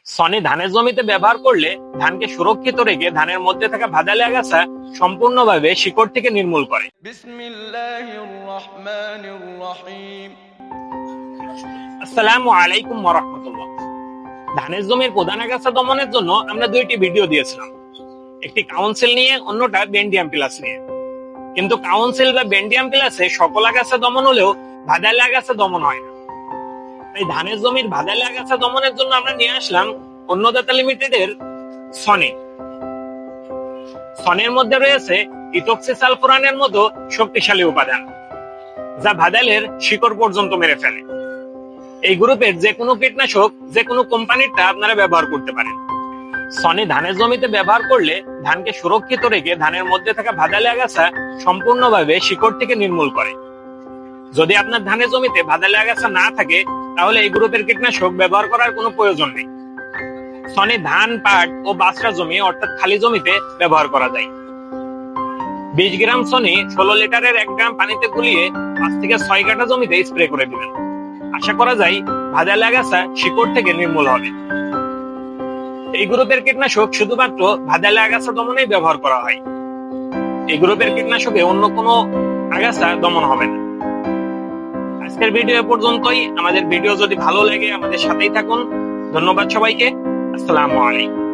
Sony ধানের জমিতে ব্যবহার করলে ধানকে সুরক্ষিত রেখে ধানের মধ্যে থাকা ভাদালে আগাছা সম্পূর্ণভাবে শিকড় থেকে নির্মূল করে। আসসালামু আলাইকুম ওয়া রাহমাতুল্লাহ। ধানের জমির প্রধান আগাছা দমনের জন্য আমরা দুইটি ভিডিও দিয়েছিলাম, একটি কাউন্সিল নিয়ে, অন্যটা বেন্ডিয়াম প্লাস নিয়ে। কিন্তু কাউন্সিল বা বেন্ডিয়াম প্লাসে সকল আগাছা দমন হলেও ভাদালে আগাছা দমন হয় না। তাই ধানের জমির ভাদালে আগাছা দমনের জন্য আমরা নিয়ে আসলাম অন্নদাতা লিমিটেডের সনি। সনের মধ্যে রয়েছে ইটক্সিসালফোরানের মতো শক্তিশালী উপাদান, যা ভাদালের শিকড় পর্যন্ত মেরে ফেলে। এই গ্রুপের যে কোনো কীটনাশক যে কোনো কোম্পানিরটা আপনারা ব্যবহার করতে পারেন। সনি ধানের জমিতে ব্যবহার করলে ধানকে সুরক্ষিত রেখে ধানের মধ্যে থাকা ভাদালে আগাছা সম্পূর্ণভাবে শিকড় থেকে নির্মূল করে। যদি আপনার ধানের জমিতে ভাদালে আগাছা না থাকে, তাহলে এই গ্রুপের কীটনাশক ব্যবহার করার কোনো প্রয়োজন নেই। সনি ধান, পাট ও বাসরা জমি অর্থাৎ খালি জমিতে ব্যবহার করা যায়। 20 গ্রাম সনি 16 লিটারের 1 গ্রাম পানিতে গুলিয়ে 5 থেকে 6 কাঠা জমিতে স্প্রে করে দিবেন। আশা করা যায় ভাদালে আগাছা শিকড় থেকে নির্মূল হবে। এই গ্রুপের কীটনাশক শুধুমাত্র ভাদালে আগাছা দমনেই ব্যবহার করা হয়। এই গ্রুপের কীটনাশকে অন্য কোনো আগাছা দমন হবে না। আজকের ভিডিও পর্যন্তই। আমাদের ভিডিও যদি ভালো লাগে আমাদের সাথেই থাকুন। ধন্যবাদ সবাইকে। আসসালামু আলাইকুম।